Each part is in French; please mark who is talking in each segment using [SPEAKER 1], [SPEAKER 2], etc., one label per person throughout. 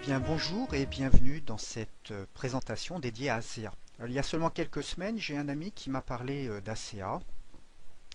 [SPEAKER 1] Bien, bonjour et bienvenue dans cette présentation dédiée à ACEA. Alors, il y a seulement quelques semaines, j'ai un ami qui m'a parlé d'ACEA.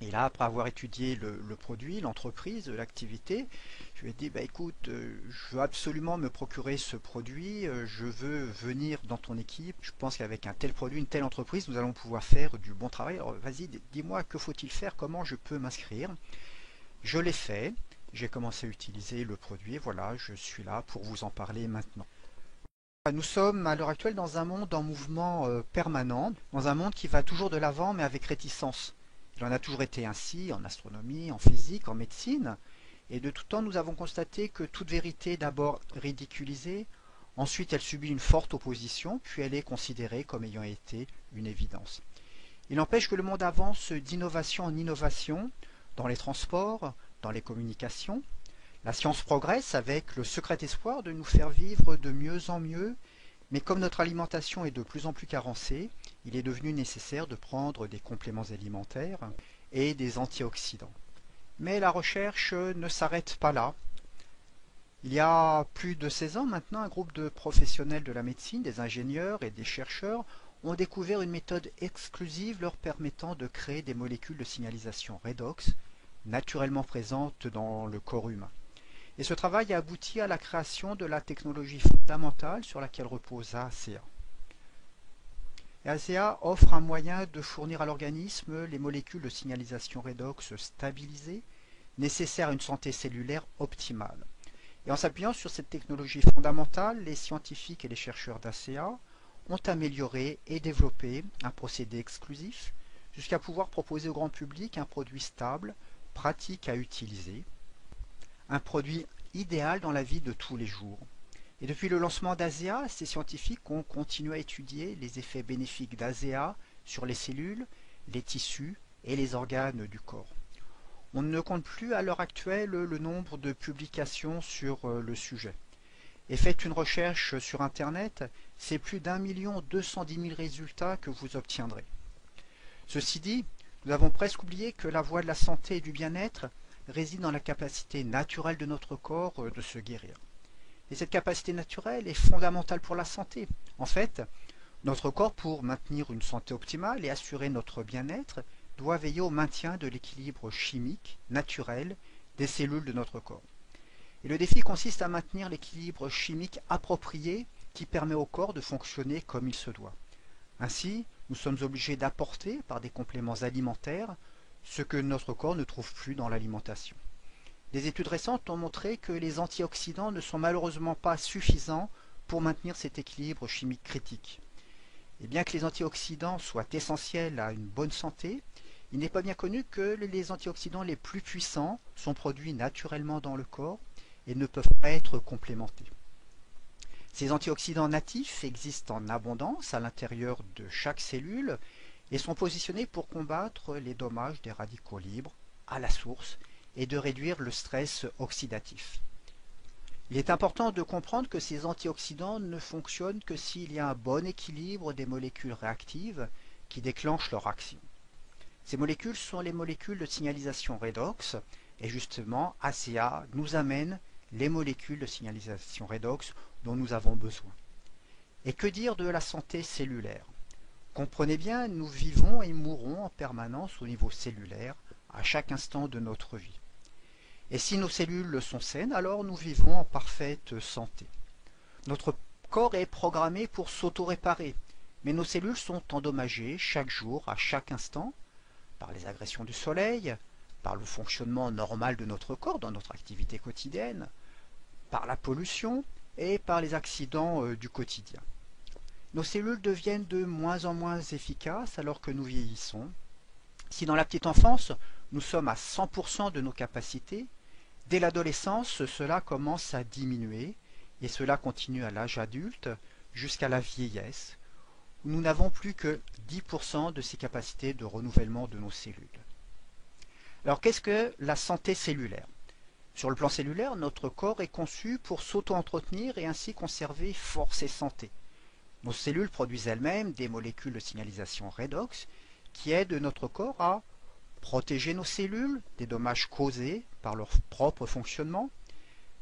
[SPEAKER 1] Et là, après avoir étudié le produit, l'entreprise, l'activité, je lui ai dit, bah, écoute, je veux absolument me procurer ce produit, je veux venir dans ton équipe, je pense qu'avec un tel produit, une telle entreprise, nous allons pouvoir faire du bon travail. Alors vas-y, dis-moi, que faut-il faire, comment je peux m'inscrire? Je l'ai fait, j'ai commencé à utiliser le produit, et voilà, je suis là pour vous en parler maintenant. Nous sommes à l'heure actuelle dans un monde en mouvement permanent, dans un monde qui va toujours de l'avant mais avec réticence. Il en a toujours été ainsi en astronomie, en physique, en médecine, et de tout temps nous avons constaté que toute vérité est d'abord ridiculisée, ensuite elle subit une forte opposition, puis elle est considérée comme ayant été une évidence. Il n'empêche que le monde avance d'innovation en innovation, dans les transports, dans les communications. La science progresse avec le secret espoir de nous faire vivre de mieux en mieux, mais comme notre alimentation est de plus en plus carencée, il est devenu nécessaire de prendre des compléments alimentaires et des antioxydants. Mais la recherche ne s'arrête pas là. Il y a plus de 16 ans maintenant, un groupe de professionnels de la médecine, des ingénieurs et des chercheurs ont découvert une méthode exclusive leur permettant de créer des molécules de signalisation redox naturellement présentes dans le corps humain. Et ce travail a abouti à la création de la technologie fondamentale sur laquelle repose ACEA. ACEA offre un moyen de fournir à l'organisme les molécules de signalisation redox stabilisées, nécessaires à une santé cellulaire optimale. Et en s'appuyant sur cette technologie fondamentale, les scientifiques et les chercheurs d'ACEA ont amélioré et développé un procédé exclusif jusqu'à pouvoir proposer au grand public un produit stable, pratique à utiliser, un produit idéal dans la vie de tous les jours. Et depuis le lancement d'ASEA, ces scientifiques ont continué à étudier les effets bénéfiques d'ASEA sur les cellules, les tissus et les organes du corps. On ne compte plus à l'heure actuelle le nombre de publications sur le sujet. Et faites une recherche sur Internet, c'est plus d'1 210 000 résultats que vous obtiendrez. Ceci dit, nous avons presque oublié que la voie de la santé et du bien-être réside dans la capacité naturelle de notre corps de se guérir. Et cette capacité naturelle est fondamentale pour la santé. En fait, notre corps, pour maintenir une santé optimale et assurer notre bien-être, doit veiller au maintien de l'équilibre chimique, naturel, des cellules de notre corps. Et le défi consiste à maintenir l'équilibre chimique approprié qui permet au corps de fonctionner comme il se doit. Ainsi, nous sommes obligés d'apporter, par des compléments alimentaires, ce que notre corps ne trouve plus dans l'alimentation. Des études récentes ont montré que les antioxydants ne sont malheureusement pas suffisants pour maintenir cet équilibre chimique critique. Et bien que les antioxydants soient essentiels à une bonne santé, il n'est pas bien connu que les antioxydants les plus puissants sont produits naturellement dans le corps et ne peuvent pas être complémentés. Ces antioxydants natifs existent en abondance à l'intérieur de chaque cellule et sont positionnés pour combattre les dommages des radicaux libres à la source et de réduire le stress oxydatif. Il est important de comprendre que ces antioxydants ne fonctionnent que s'il y a un bon équilibre des molécules réactives qui déclenchent leur action. Ces molécules sont les molécules de signalisation redox et justement ACEA nous amène les molécules de signalisation redox dont nous avons besoin. Et que dire de la santé cellulaire? Comprenez bien, nous vivons et mourons en permanence au niveau cellulaire, à chaque instant de notre vie. Et si nos cellules sont saines, alors nous vivons en parfaite santé. Notre corps est programmé pour s'auto-réparer, mais nos cellules sont endommagées chaque jour, à chaque instant, par les agressions du soleil, par le fonctionnement normal de notre corps dans notre activité quotidienne, par la pollution et par les accidents du quotidien. Nos cellules deviennent de moins en moins efficaces alors que nous vieillissons. Si dans la petite enfance, nous sommes à 100% de nos capacités, dès l'adolescence, cela commence à diminuer et cela continue à l'âge adulte jusqu'à la vieillesse, où nous n'avons plus que 10% de ces capacités de renouvellement de nos cellules. Alors qu'est-ce que la santé cellulaire? Sur le plan cellulaire, notre corps est conçu pour s'auto-entretenir et ainsi conserver force et santé. Nos cellules produisent elles-mêmes des molécules de signalisation redox qui aident notre corps à protéger nos cellules des dommages causés par leur propre fonctionnement,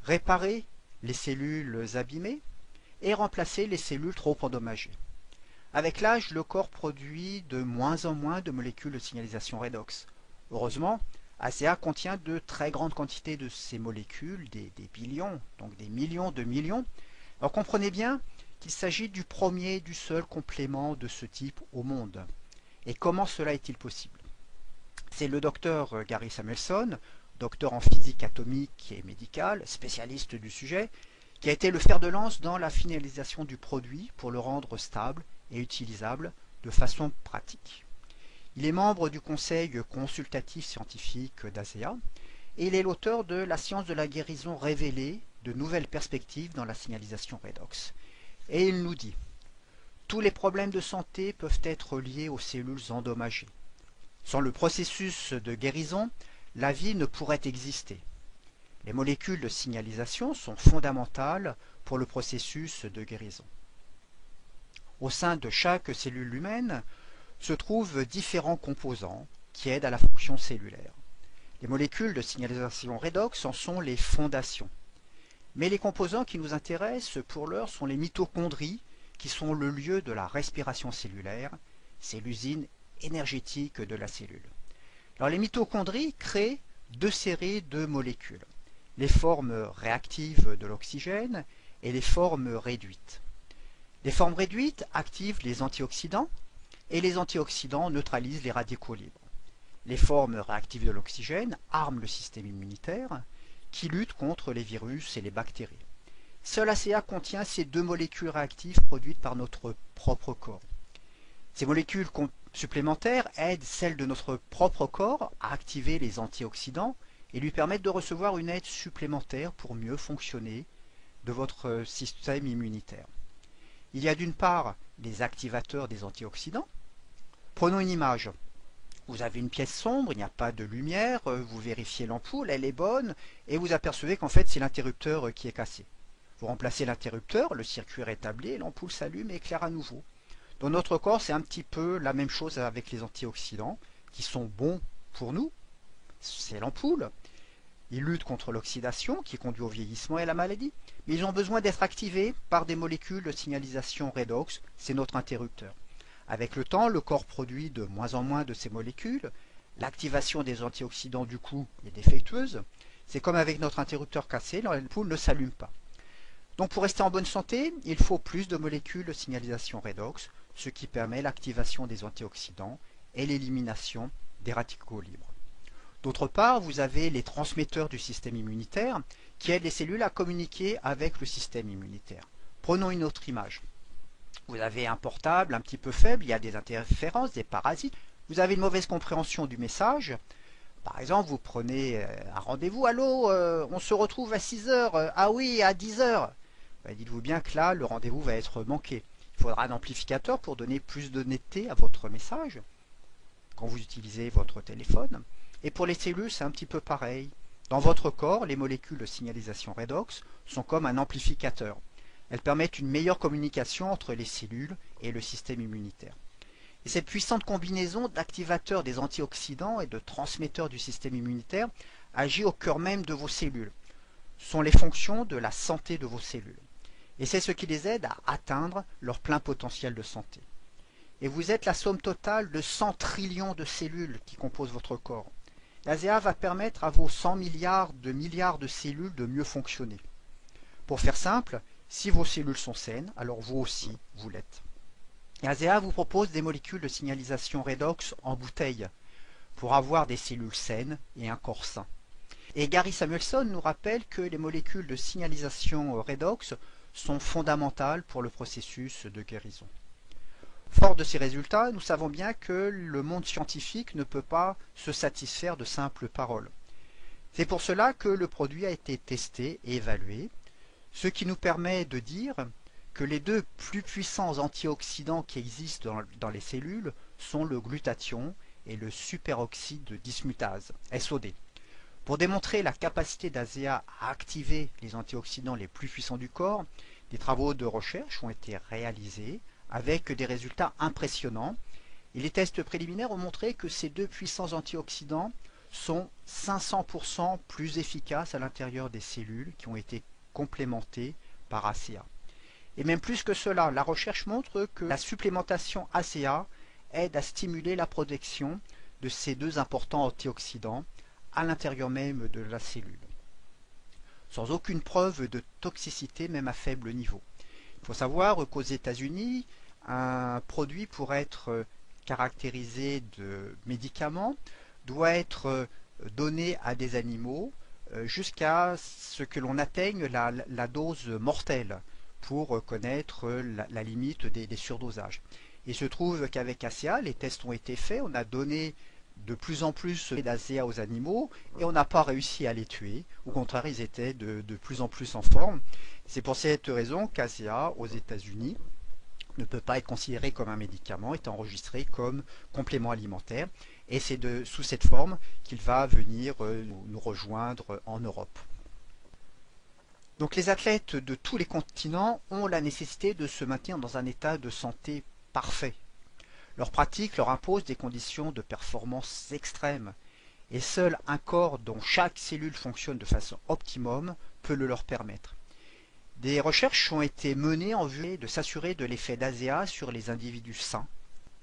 [SPEAKER 1] réparer les cellules abîmées, et remplacer les cellules trop endommagées. Avec l'âge, le corps produit de moins en moins de molécules de signalisation redox. Heureusement, ACEA contient de très grandes quantités de ces molécules, des billions, donc des millions de millions. Alors comprenez bien qu'il s'agit du premier et du seul complément de ce type au monde. Et comment cela est-il possible? C'est le docteur Gary Samuelson, docteur en physique atomique et médicale, spécialiste du sujet, qui a été le fer de lance dans la finalisation du produit pour le rendre stable et utilisable de façon pratique. Il est membre du conseil consultatif scientifique d'ASEA et il est l'auteur de La science de la guérison révélée, de nouvelles perspectives dans la signalisation redox. Et il nous dit: tous les problèmes de santé peuvent être liés aux cellules endommagées. Sans le processus de guérison, la vie ne pourrait exister. Les molécules de signalisation sont fondamentales pour le processus de guérison. Au sein de chaque cellule humaine se trouvent différents composants qui aident à la fonction cellulaire. Les molécules de signalisation redox en sont les fondations. Mais les composants qui nous intéressent pour l'heure sont les mitochondries, qui sont le lieu de la respiration cellulaire. C'est l'usine énergétique de la cellule. Alors les mitochondries créent deux séries de molécules, les formes réactives de l'oxygène et les formes réduites. Les formes réduites activent les antioxydants et les antioxydants neutralisent les radicaux libres. Les formes réactives de l'oxygène arment le système immunitaire qui lutte contre les virus et les bactéries. Seul ACEA contient ces deux molécules réactives produites par notre propre corps. Ces molécules supplémentaires aident celles de notre propre corps à activer les antioxydants et lui permettent de recevoir une aide supplémentaire pour mieux fonctionner de votre système immunitaire. Il y a d'une part les activateurs des antioxydants. Prenons une image. Vous avez une pièce sombre, il n'y a pas de lumière, vous vérifiez l'ampoule, elle est bonne, et vous apercevez qu'en fait c'est l'interrupteur qui est cassé. Vous remplacez l'interrupteur, le circuit est rétabli, l'ampoule s'allume et éclaire à nouveau. Dans notre corps, c'est un petit peu la même chose avec les antioxydants, qui sont bons pour nous. C'est l'ampoule. Ils luttent contre l'oxydation, qui conduit au vieillissement et à la maladie, mais ils ont besoin d'être activés par des molécules de signalisation redox, c'est notre interrupteur. Avec le temps, le corps produit de moins en moins de ces molécules. L'activation des antioxydants, du coup, est défectueuse. C'est comme avec notre interrupteur cassé, l'ampoule ne s'allume pas. Donc pour rester en bonne santé, il faut plus de molécules de signalisation redox, ce qui permet l'activation des antioxydants et l'élimination des radicaux libres. D'autre part, vous avez les transmetteurs du système immunitaire qui aident les cellules à communiquer avec le système immunitaire. Prenons une autre image. Vous avez un portable un petit peu faible, il y a des interférences, des parasites. Vous avez une mauvaise compréhension du message. Par exemple, vous prenez un rendez-vous. Allô, on se retrouve à 6 heures. Ah oui, à 10 heures. Dites-vous bien que là, le rendez-vous va être manqué. Il faudra un amplificateur pour donner plus de netteté à votre message quand vous utilisez votre téléphone. Et pour les cellules, c'est un petit peu pareil. Dans votre corps, les molécules de signalisation redox sont comme un amplificateur. Elles permettent une meilleure communication entre les cellules et le système immunitaire. Et cette puissante combinaison d'activateurs des antioxydants et de transmetteurs du système immunitaire agit au cœur même de vos cellules. Ce sont les fonctions de la santé de vos cellules. Et c'est ce qui les aide à atteindre leur plein potentiel de santé. Et vous êtes la somme totale de 100 trillions de cellules qui composent votre corps. L'ASEA va permettre à vos 100 milliards de cellules de mieux fonctionner. Pour faire simple, si vos cellules sont saines, alors vous aussi, vous l'êtes. ASEA vous propose des molécules de signalisation redox en bouteille pour avoir des cellules saines et un corps sain. Et Gary Samuelson nous rappelle que les molécules de signalisation redox sont fondamentales pour le processus de guérison. Fort de ces résultats, nous savons bien que le monde scientifique ne peut pas se satisfaire de simples paroles. C'est pour cela que le produit a été testé et évalué, ce qui nous permet de dire que les deux plus puissants antioxydants qui existent dans les cellules sont le glutathion et le superoxyde dismutase, SOD. Pour démontrer la capacité d'ASEA à activer les antioxydants les plus puissants du corps, des travaux de recherche ont été réalisés avec des résultats impressionnants. Et les tests préliminaires ont montré que ces deux puissants antioxydants sont 500% plus efficaces à l'intérieur des cellules qui ont été complémentées par ACEA. Et même plus que cela, la recherche montre que la supplémentation ACA aide à stimuler la production de ces deux importants antioxydants à l'intérieur même de la cellule, sans aucune preuve de toxicité même à faible niveau. Il faut savoir qu'aux États-Unis, un produit pour être caractérisé de médicament doit être donné à des animaux jusqu'à ce que l'on atteigne la dose mortelle pour connaître la limite des surdosages. Il se trouve qu'avec ACA, les tests ont été faits, on a donné de plus en plus d'ACA aux animaux et on n'a pas réussi à les tuer. Au contraire, ils étaient de plus en plus en forme. C'est pour cette raison qu'ACA aux États-Unis ne peut pas être considéré comme un médicament, est enregistré comme complément alimentaire. Et c'est sous cette forme qu'il va venir nous rejoindre en Europe. Donc les athlètes de tous les continents ont la nécessité de se maintenir dans un état de santé parfait. Leur pratique leur impose des conditions de performance extrêmes, et seul un corps dont chaque cellule fonctionne de façon optimum peut le leur permettre. Des recherches ont été menées en vue de s'assurer de l'effet d'ASEA sur les individus sains.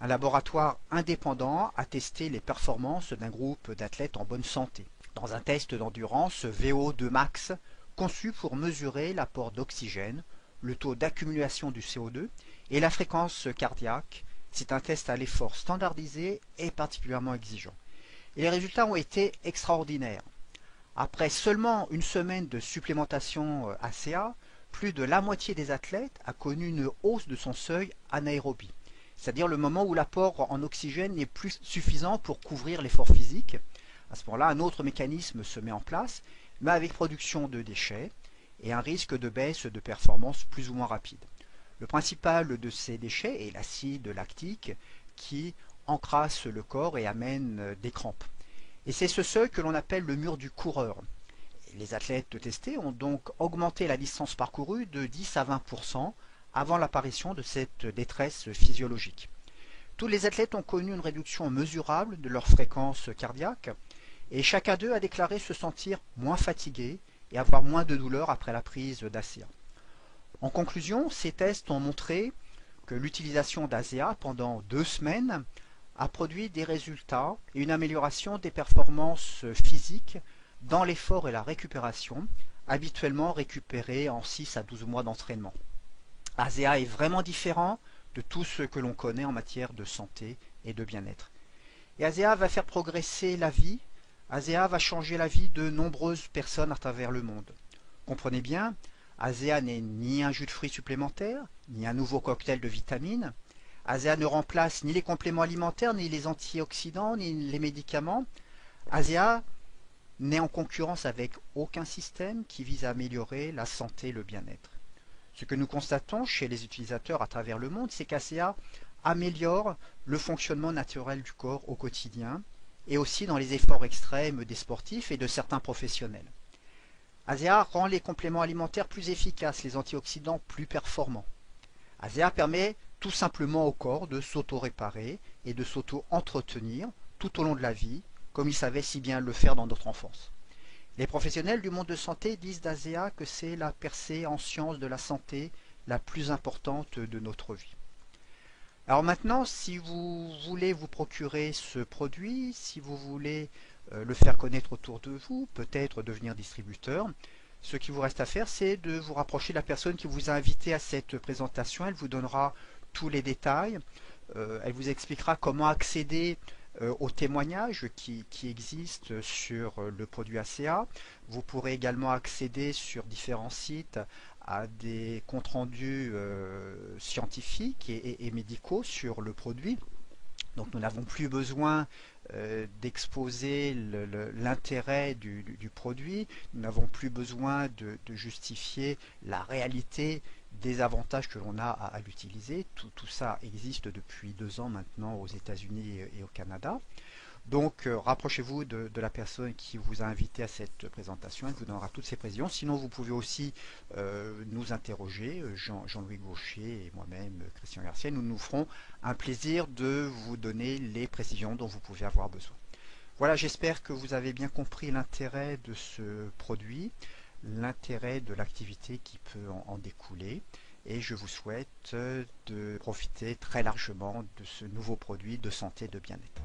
[SPEAKER 1] Un laboratoire indépendant a testé les performances d'un groupe d'athlètes en bonne santé, dans un test d'endurance VO2 max conçu pour mesurer l'apport d'oxygène, le taux d'accumulation du CO2 et la fréquence cardiaque. C'est un test à l'effort standardisé et particulièrement exigeant. Et les résultats ont été extraordinaires. Après seulement une semaine de supplémentation ACA, plus de la moitié des athlètes a connu une hausse de son seuil anaérobie, c'est-à-dire le moment où l'apport en oxygène n'est plus suffisant pour couvrir l'effort physique. À ce moment-là, un autre mécanisme se met en place, mais avec production de déchets et un risque de baisse de performance plus ou moins rapide. Le principal de ces déchets est l'acide lactique qui encrasse le corps et amène des crampes. Et c'est ce seuil que l'on appelle le mur du coureur. Les athlètes testés ont donc augmenté la distance parcourue de 10 à 20% avant l'apparition de cette détresse physiologique. Tous les athlètes ont connu une réduction mesurable de leur fréquence cardiaque et chacun d'eux a déclaré se sentir moins fatigué et avoir moins de douleur après la prise d'ACA. En conclusion, ces tests ont montré que l'utilisation d'ASEA pendant 2 semaines a produit des résultats et une amélioration des performances physiques dans l'effort et la récupération, habituellement récupérées en 6 à 12 mois d'entraînement. ASEA est vraiment différent de tout ce que l'on connaît en matière de santé et de bien-être. Et ASEA va faire progresser la vie, ASEA va changer la vie de nombreuses personnes à travers le monde. Comprenez bien, ASEA n'est ni un jus de fruits supplémentaire, ni un nouveau cocktail de vitamines. ASEA ne remplace ni les compléments alimentaires, ni les antioxydants, ni les médicaments. ASEA n'est en concurrence avec aucun système qui vise à améliorer la santé et le bien-être. Ce que nous constatons chez les utilisateurs à travers le monde, c'est qu'ASEA améliore le fonctionnement naturel du corps au quotidien et aussi dans les efforts extrêmes des sportifs et de certains professionnels. ASEA rend les compléments alimentaires plus efficaces, les antioxydants plus performants. ASEA permet tout simplement au corps de s'auto-réparer et de s'auto-entretenir tout au long de la vie, comme il savait si bien le faire dans notre enfance. Les professionnels du monde de santé disent d'ASEA que c'est la percée en sciences de la santé la plus importante de notre vie. Alors maintenant, si vous voulez vous procurer ce produit, si vous voulez le faire connaître autour de vous, peut-être devenir distributeur, ce qui vous reste à faire, c'est de vous rapprocher de la personne qui vous a invité à cette présentation. Elle vous donnera tous les détails, elle vous expliquera comment accéder aux témoignages qui existent sur le produit ACA. Vous pourrez également accéder sur différents sites à des comptes rendus scientifiques et médicaux sur le produit. Donc nous n'avons plus besoin d'exposer l'intérêt du produit, nous n'avons plus besoin de justifier la réalité des avantages que l'on a à l'utiliser. Tout ça existe depuis 2 ans maintenant aux États-Unis et au Canada. Donc rapprochez-vous de la personne qui vous a invité à cette présentation, elle vous donnera toutes ces précisions. Sinon vous pouvez aussi nous interroger, Jean-Louis Gaucher et moi-même, Christian Garcia. Nous nous ferons un plaisir de vous donner les précisions dont vous pouvez avoir besoin. Voilà, j'espère que vous avez bien compris l'intérêt de ce produit, l'intérêt de l'activité qui peut en découler. et je vous souhaite de profiter très largement de ce nouveau produit de santé et de bien-être.